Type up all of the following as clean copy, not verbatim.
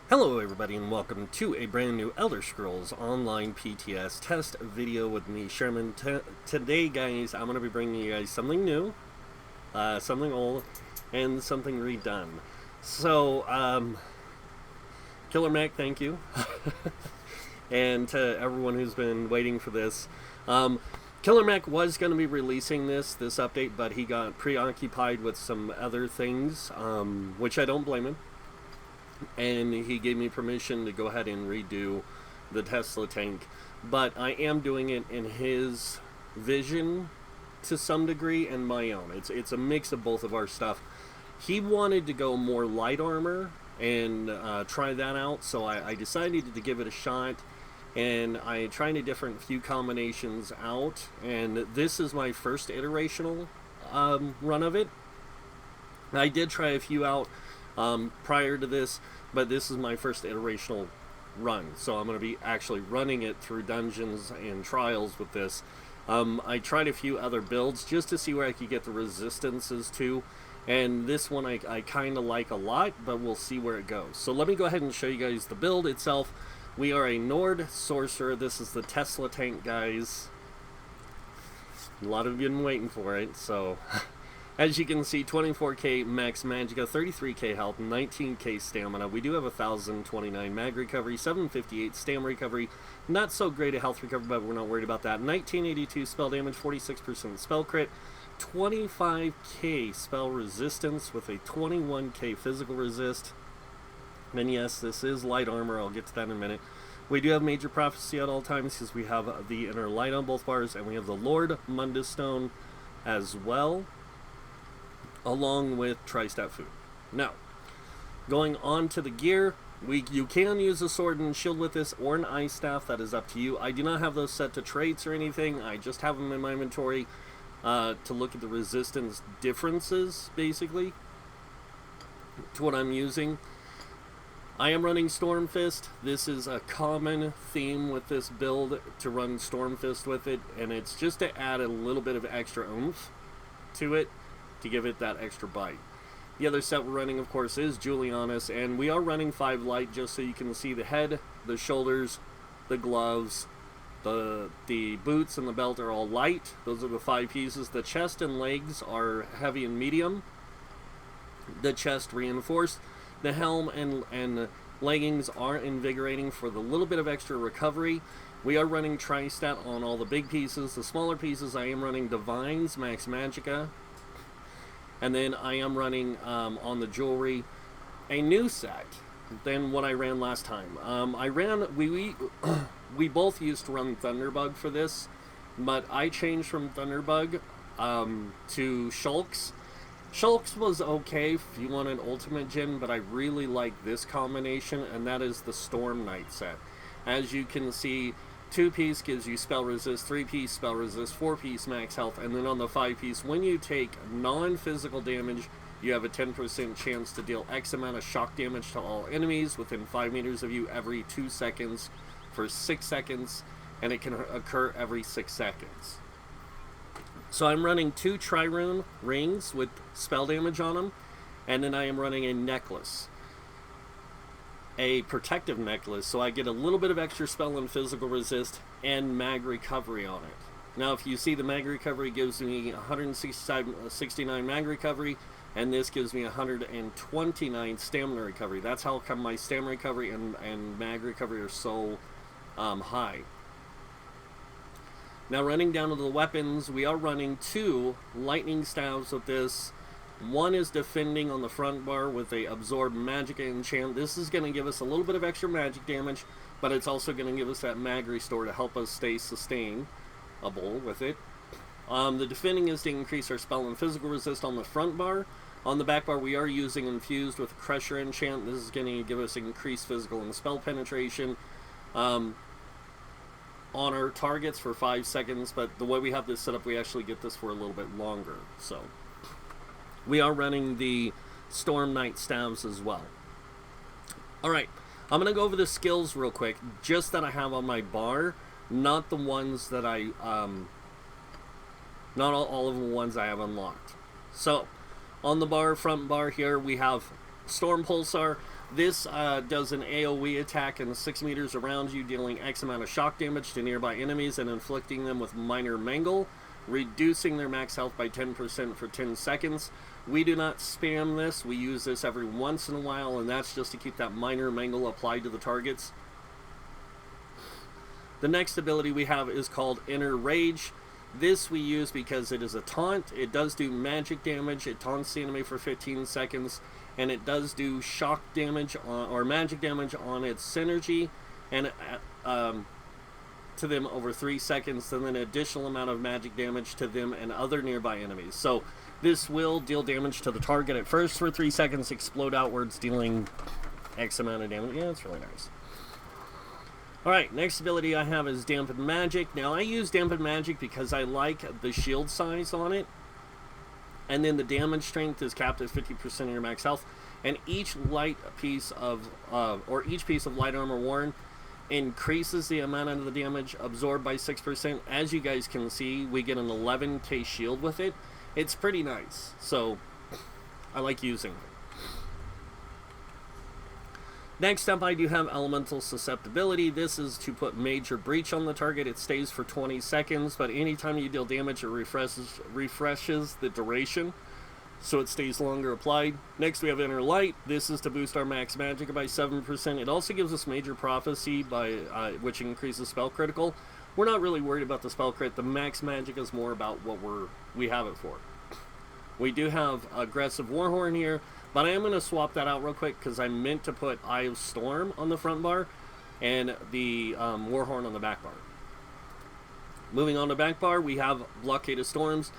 Hello everybody and welcome to a brand new Elder Scrolls Online PTS test video with me, Sherman. Today guys, I'm going to be bringing you guys something new, something old, and something redone. So, Killer Mac, thank you. And to everyone who's been waiting for this. Killer Mac was going to be releasing this update, but he got preoccupied with some other things, which I don't blame him. And he gave me permission to go ahead and redo the Tesla tank, but I am doing it in his vision to some degree and my own. It's a mix of both of our stuff. He wanted to go more light armor and try that out, so I decided to give it a shot, and I tried a different few combinations out, and this is my first iterational run of it. I did try a few out prior to this, but this is my first iterational run, so I'm going to be actually running it through dungeons and trials with this. I tried a few other builds just to see where I could get the resistances to, and this one I kind of like a lot, but we'll see where it goes. So let me go ahead and show you guys the build itself. We are a Nord Sorcerer. This is the Tesla tank, guys. A lot of you have been waiting for it, so... As you can see, 24k max magicka, 33k health, 19k stamina. We do have 1029 mag recovery, 758 stam recovery. Not so great a health recovery, but we're not worried about that. 1982 spell damage, 46% spell crit, 25k spell resistance with a 21k physical resist. And yes, this is light armor. I'll get to that in a minute. We do have Major Prophecy at all times because we have the Inner Light on both bars, and we have the Lord Mundus Stone as well, along with Tri-Stat Food. Now, going on to the gear, you can use a sword and shield with this, or an ice staff. That is up to you. I do not have those set to traits or anything. I just have them in my inventory to look at the resistance differences, basically, to what I'm using. I am running Storm Fist. This is a common theme with this build, to run Storm Fist with it, and it's just to add a little bit of extra oomph to it, to give it that extra bite. The other set we're running, of course, is Julianus, and we are running 5 light just so you can see the head, the shoulders, the gloves, the boots and the belt are all light. Those are the 5 pieces. The chest and legs are heavy and medium. The chest reinforced. The helm and leggings are invigorating for the little bit of extra recovery. We are running Tri-Stat on all the big pieces. The smaller pieces I am running Divines, Max Magicka. And then I am running, on the jewelry, a new set than what I ran last time. We both used to run Thunderbug for this, but I changed from Thunderbug to Shulks. Shulks was okay if you want an ultimate gen, but I really like this combination, and that is the Storm Knight set. As you can see, 2-piece gives you spell resist, 3-piece spell resist, 4-piece max health, and then on the 5-piece, when you take non-physical damage, you have a 10% chance to deal X amount of shock damage to all enemies within 5 meters of you every 2 seconds for 6 seconds, and it can occur every 6 seconds. So I'm running 2 Trirune rings with spell damage on them, and then I am running a necklace. A protective necklace, so I get a little bit of extra spell and physical resist and mag recovery on it. Now, if you see, the mag recovery gives me 169 mag recovery, and this gives me 129 stamina recovery. That's how come my stamina recovery and mag recovery are so high. Now, running down to the weapons, we are running 2 lightning staves with this. One is defending on the front bar with a absorb magic enchant. This is going to give us a little bit of extra magic damage, but it's also going to give us that mag restore to help us stay sustainable with it. The defending is to increase our spell and physical resist on the front bar. On the back bar, we are using infused with Crusher enchant. This is going to give us increased physical and spell penetration on our targets for 5 seconds, but the way we have this set up, we actually get this for a little bit longer. So we are running the Storm Knight staves as well. Alright, I'm going to go over the skills real quick, just that I have on my bar, not the ones that not all of the ones I have unlocked. So, on the bar, front bar here, we have Storm Pulsar. This does an AoE attack in 6 meters around you, dealing X amount of shock damage to nearby enemies and inflicting them with minor mangle, reducing their max health by 10% for 10 seconds. We do not spam this. We use this every once in a while, and that's just to keep that minor mangle applied to the targets. The next ability we have is called Inner Rage. This we use because it is a taunt. It does do magic damage. It taunts the enemy for 15 seconds, and it does do shock damage or magic damage on its synergy, and to them over 3 seconds, and then an additional amount of magic damage to them and other nearby enemies. So this will deal damage to the target at first for 3 seconds, explode outwards, dealing X amount of damage. Yeah, it's really nice. Alright, next ability I have is Dampen Magic. Now, I use Dampen Magic because I like the shield size on it. And then the damage strength is capped at 50% of your max health. And each piece of light armor worn increases the amount of the damage absorbed by 6%. As you guys can see, we get an 11k shield with it. It's pretty nice. So, I like using it. Next up, I do have Elemental Susceptibility. This is to put Major Breach on the target. It stays for 20 seconds, but anytime you deal damage, it refreshes the duration, so it stays longer applied. Next, we have Inner Light. This is to boost our max magic by 7%. It also gives us Major Prophecy, which increases spell critical. We're not really worried about the spell crit. The max magic is more about what we have it for. We do have Aggressive Warhorn here, but I am going to swap that out real quick because I meant to put Eye of Storm on the front bar and the Warhorn on the back bar. Moving on to back bar, we have Blockade of Storms.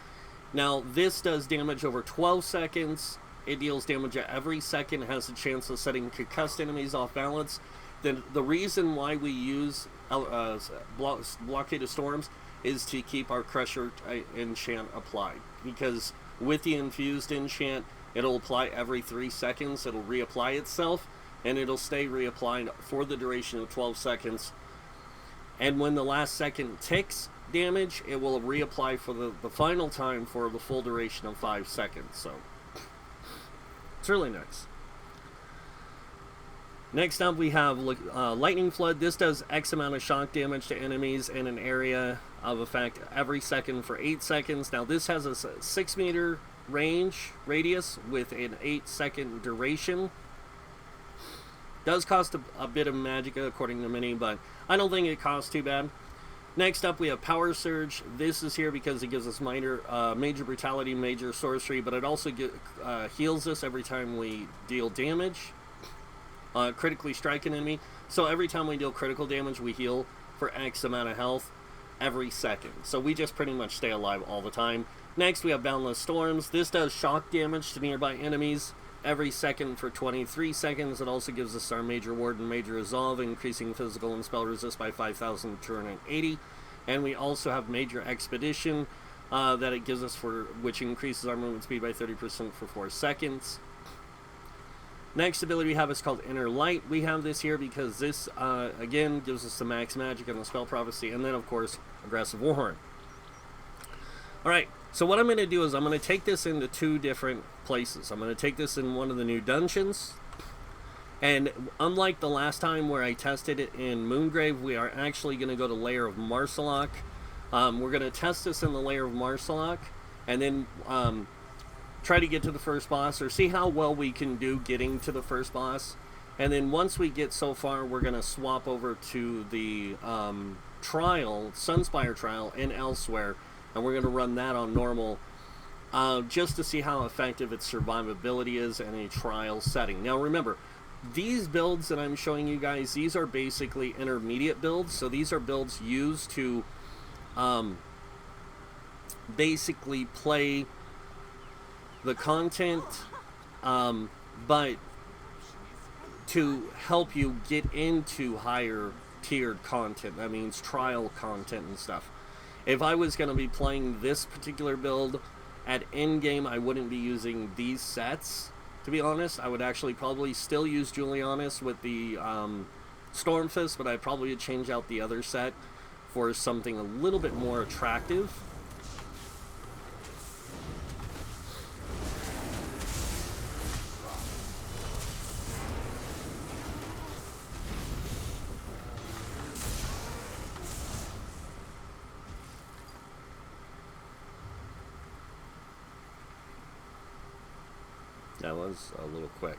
Now, this does damage over 12 seconds. It deals damage at every second. It has a chance of setting concussed enemies off balance. Then the reason why we use Blockade of Storms is to keep our Crusher enchant applied. Because with the infused enchant, it'll apply every 3 seconds. It'll reapply itself, and it'll stay reapplied for the duration of 12 seconds. And when the last second ticks damage, it will reapply for the final time for the full duration of 5 seconds. So, it's really nice. Next up, we have Lightning Flood. This does X amount of shock damage to enemies in an area of effect every second for 8 seconds. Now, this has a 6 meter radius with an 8-second duration. Does cost a bit of magicka according to many, but I don't think it costs too bad. Next up, we have Power Surge. This is here because it gives us Major Brutality, Major Sorcery, but it also heals us every time we deal damage. Critically strike an enemy. So every time we deal critical damage, we heal for X amount of health every second. So we just pretty much stay alive all the time. Next, we have Boundless Storms. This does shock damage to nearby enemies every second for 23 seconds. It also gives us our Major Ward and Major Resolve, increasing physical and spell resist by 5,280. And we also have Major Expedition that it gives us which increases our movement speed by 30% for 4 seconds. Next ability we have is called Inner Light. We have this here because this, again, gives us the max magic and the spell prophecy, and then, of course, Aggressive Warhorn. Alright, so what I'm going to do is I'm going to take this into 2 different places. I'm going to take this in one of the new dungeons, and unlike the last time where I tested it in Moongrave, we are actually going to go to Lair of Marsalok. We're going to test this in the Lair of Marsalok, and then try to get to the first boss, or see how well we can do getting to the first boss. And then once we get so far, we're going to swap over to the Sunspire Trial in Elsewhere, and we're going to run that on normal, just to see how effective its survivability is in a trial setting. Now remember, these builds that I'm showing you guys, these are basically intermediate builds, so these are builds used to basically play the content, but to help you get into higher tiered content. That means trial content and stuff. If I was going to be playing this particular build at endgame, I wouldn't be using these sets, to be honest. I would actually probably still use Julianus with the Stormfist, but I'd probably change out the other set for something a little bit more attractive. That was a little quick.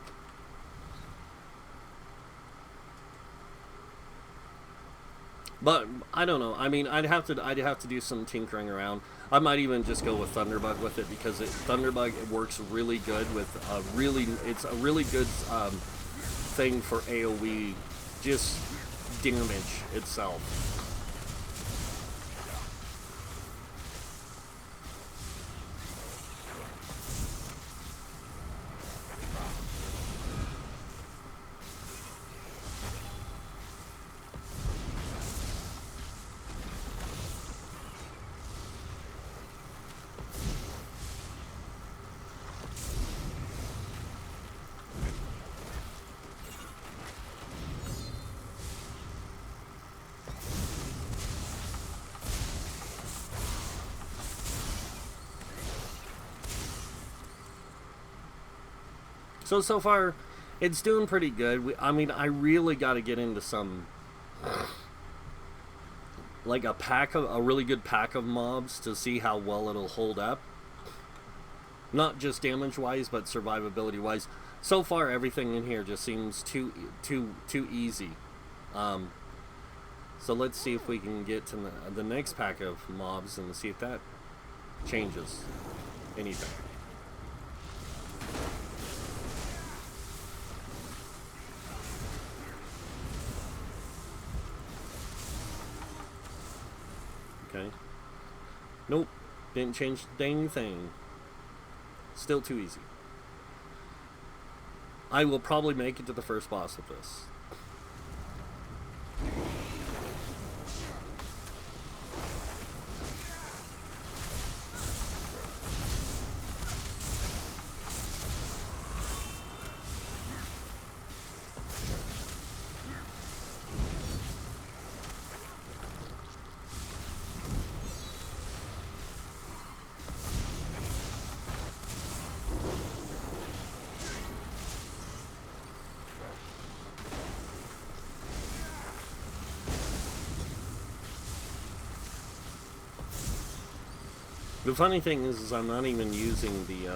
But I don't know. I mean, I'd have to do some tinkering around. I might even just go with Thunderbug with it because Thunderbug it works really good with it's a really good thing for AoE, just damage itself. So far, it's doing pretty good. I mean, I really got to get into some, like a really good pack of mobs to see how well it'll hold up. Not just damage-wise, but survivability-wise. So far, everything in here just seems too easy. So let's see if we can get to the next pack of mobs and see if that changes anything. Okay. Nope. Didn't change the dang thing. Still too easy. I will probably make it to the first boss of this. The funny thing is I'm not even using the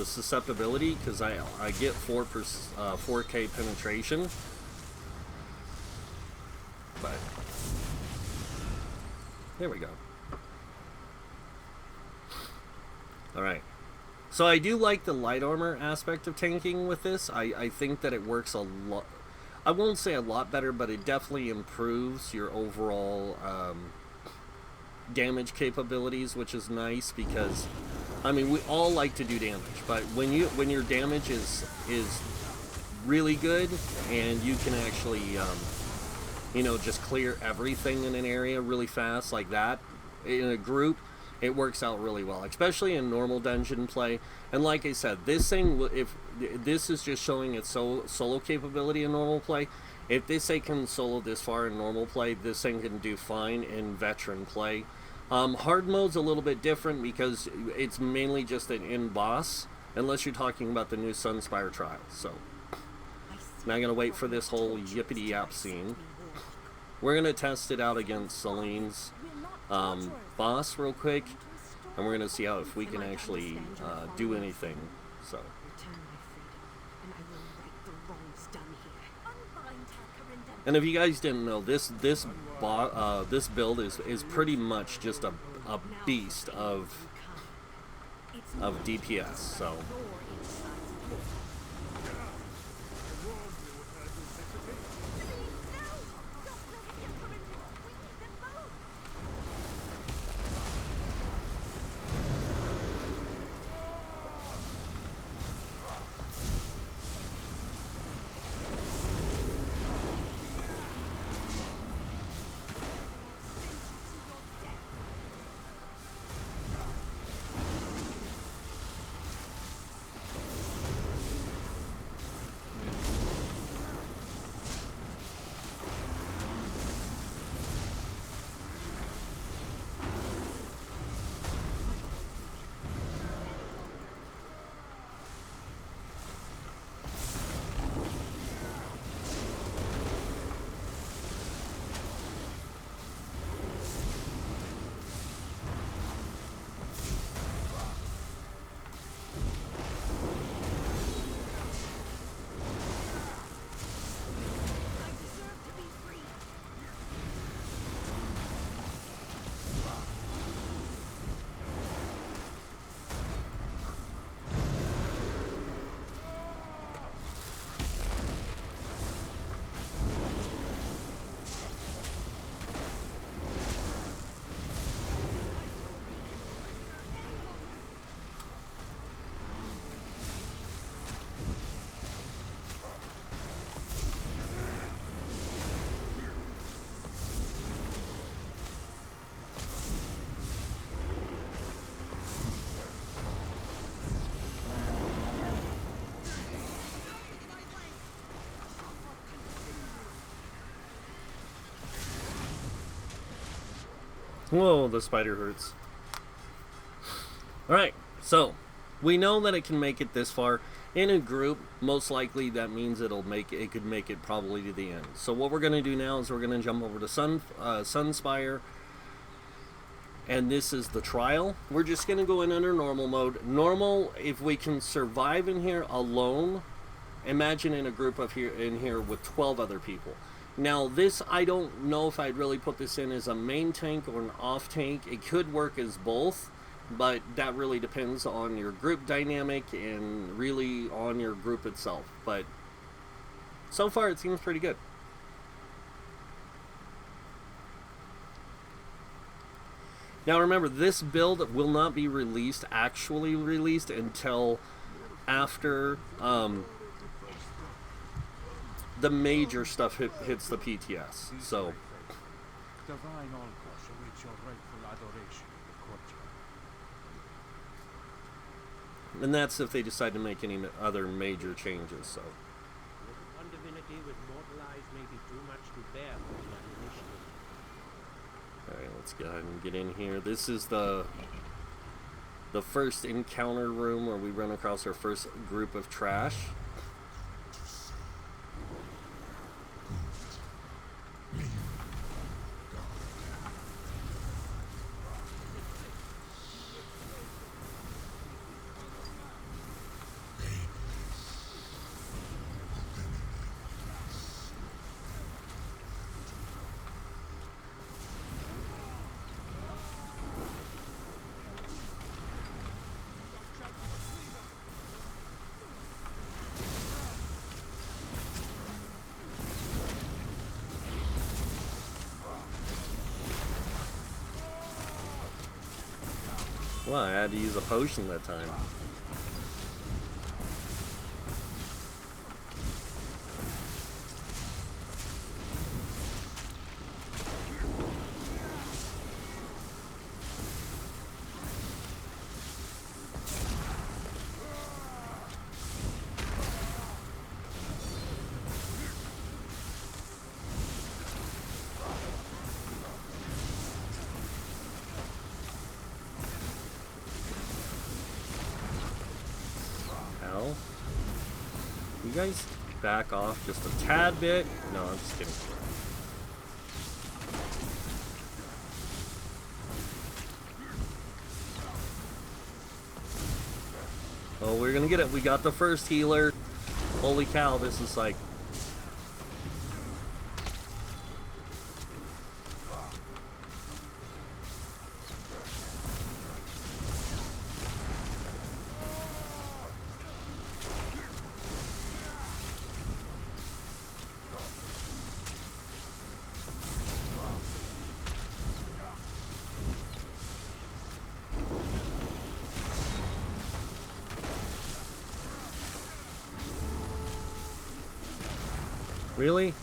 susceptibility because I get 4K penetration, but there we go. All right. So I do like the light armor aspect of tanking with this. I think that it works a lot. I won't say a lot better, but it definitely improves your overall damage capabilities, which is nice because, I mean, we all like to do damage, but when your damage is really good and you can actually, you know, just clear everything in an area really fast like that in a group, it works out really well, especially in normal dungeon play. And like I said, this thing, if this is just showing its solo capability in normal play, if this thing can solo this far in normal play, this thing can do fine in veteran play. Hard mode's a little bit different because it's mainly just an in-boss, unless you're talking about the new Sunspire trial. So, now I'm going to wait for this whole yippity-yap scene. We're going to test it out against Celine's boss real quick, and we're going to see how if we can actually do anything. So, and if you guys didn't know, this build is pretty much just a beast of DPS. So. Whoa, the spider hurts. Alright, so we know that it can make it this far. In a group, most likely that means it could make it probably to the end. So what we're going to do now is we're going to jump over to Sunspire. And this is the trial. We're just going to go in under normal mode. Normal, if we can survive in here alone, imagine in a group of in here with 12 other people. Now this, I don't know if I'd really put this in as a main tank or an off tank. It could work as both, but that really depends on your group dynamic and really on your group itself. But so far it seems pretty good. Now remember, this build will not be actually released until after the major stuff hits the PTS. So Divine Olcos awaits your rightful adoration in the courtyard. and that's if they decide to make any other major changes. So One divinity with mortal eyes may be too much to bear for the uninitiated. alright, let's go ahead and get in here. This is the first encounter room where we run across our first group of trash. Well, I had to use a potion that time. You guys back off just a tad bit? No, I'm just kidding. Oh, we're gonna get it. We got the first healer. Holy cow, this is like... Really?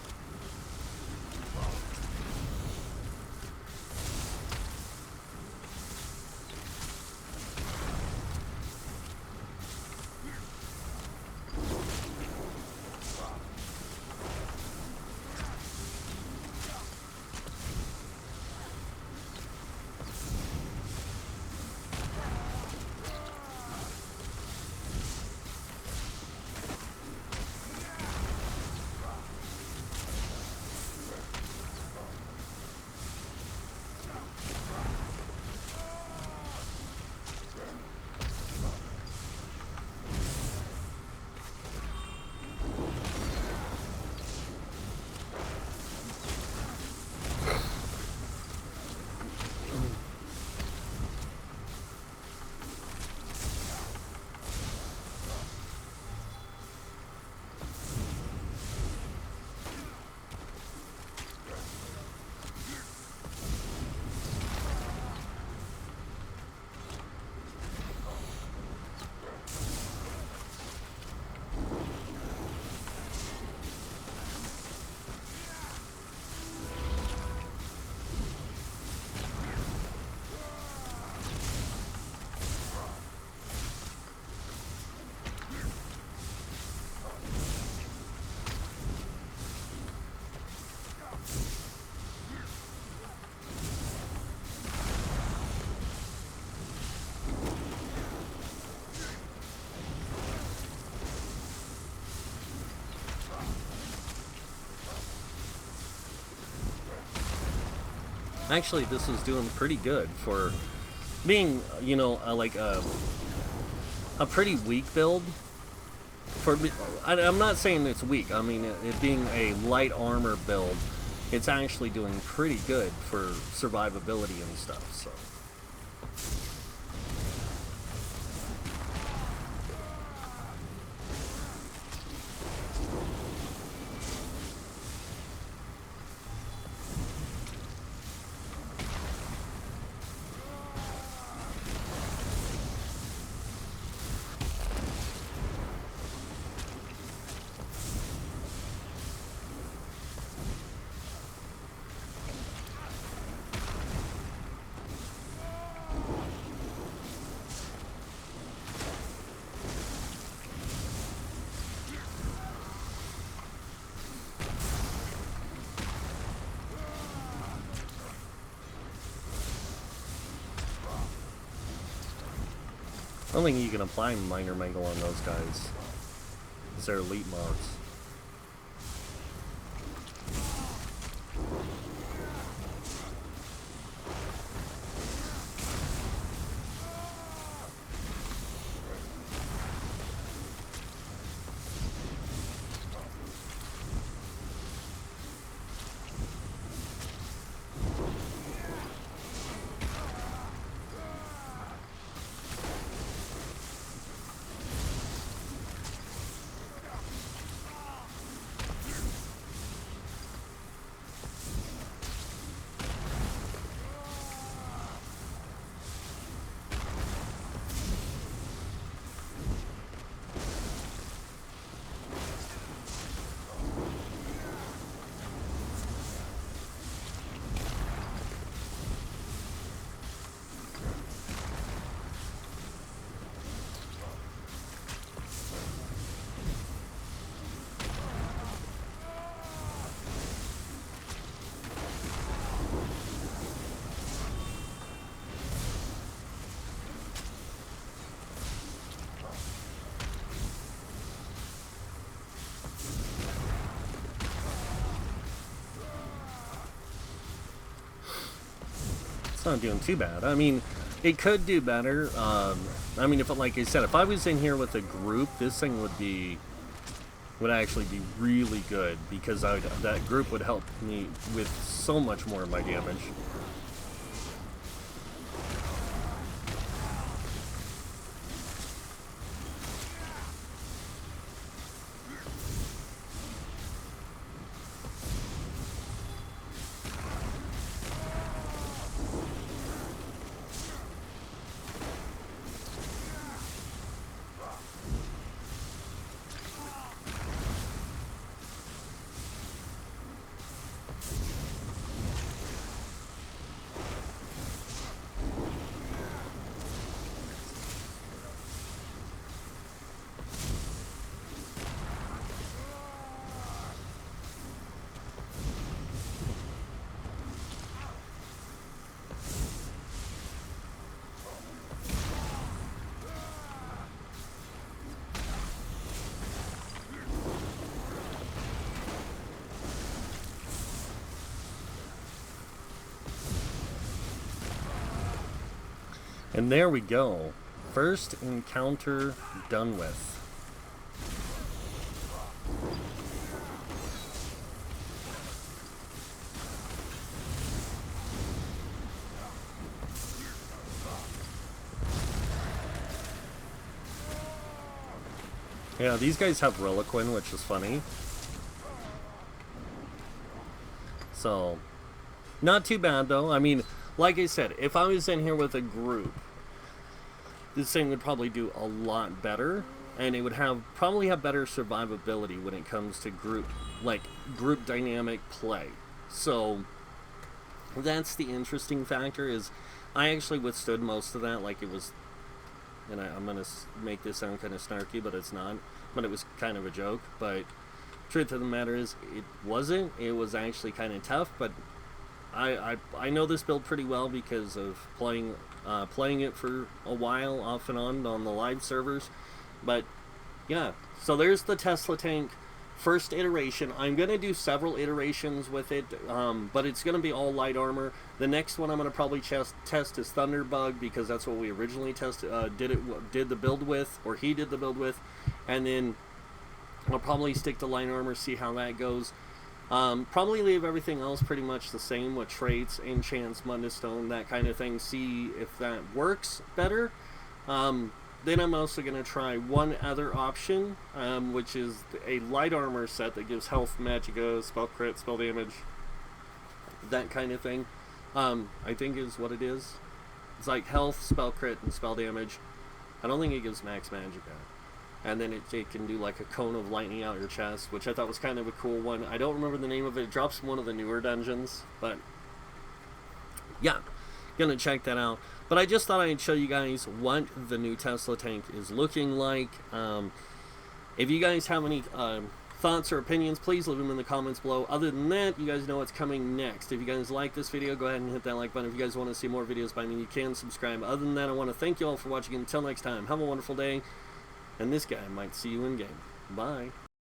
Actually, this is doing pretty good for being, you know, like a pretty weak build. I'm not saying it's weak. I mean, it being a light armor build, it's actually doing pretty good for survivability and stuff. So. I don't think you can apply minor mangle on those guys. They're elite mobs. It's not doing too bad. I mean, it could do better. I mean, if like I said, if I was in here with a group, this thing would actually be really good because that group would help me with so much more of my damage. And there we go. First encounter done with. Yeah, these guys have Reliquin, which is funny. So, not too bad though. I mean, like I said, if I was in here with a group, this thing would probably do a lot better, and it would probably have better survivability when it comes to group dynamic play. So that's the interesting factor, is I actually withstood most of that. Like, it was, and I'm gonna make this sound kind of snarky, but it's not. But it was kind of a joke. But truth of the matter is, it wasn't. It was actually kind of tough, but I know this build pretty well because of playing it for a while off and on the live servers. But yeah, so there's the Tesla tank. first iteration. I'm going to do several iterations with it, but it's going to be all light armor. The next one I'm going to probably test is Thunderbug, because that's what we originally did the build with, or he did the build with, and then I'll probably stick to light armor, see how that goes. Probably leave everything else pretty much the same with traits, enchants, Mundustone, that kind of thing, see if that works better. Then I'm also going to try one other option, which is a light armor set that gives health, magicka, spell crit, spell damage, that kind of thing. I think is what it is. It's like health, spell crit, and spell damage. I don't think it gives max magicka. And then it can do like a cone of lightning out your chest, which I thought was kind of a cool one. I don't remember the name of it. It drops in one of the newer dungeons, but yeah, gonna check that out. But I just thought I'd show you guys what the new Tesla tank is looking like. If you guys have any thoughts or opinions, please leave them in the comments below. Other than that, you guys know what's coming next. If you guys like this video, go ahead and hit that like button. If you guys want to see more videos by me, you can subscribe. Other than that, I want to thank you all for watching. Until next time, have a wonderful day. And this guy might see you in game. Bye.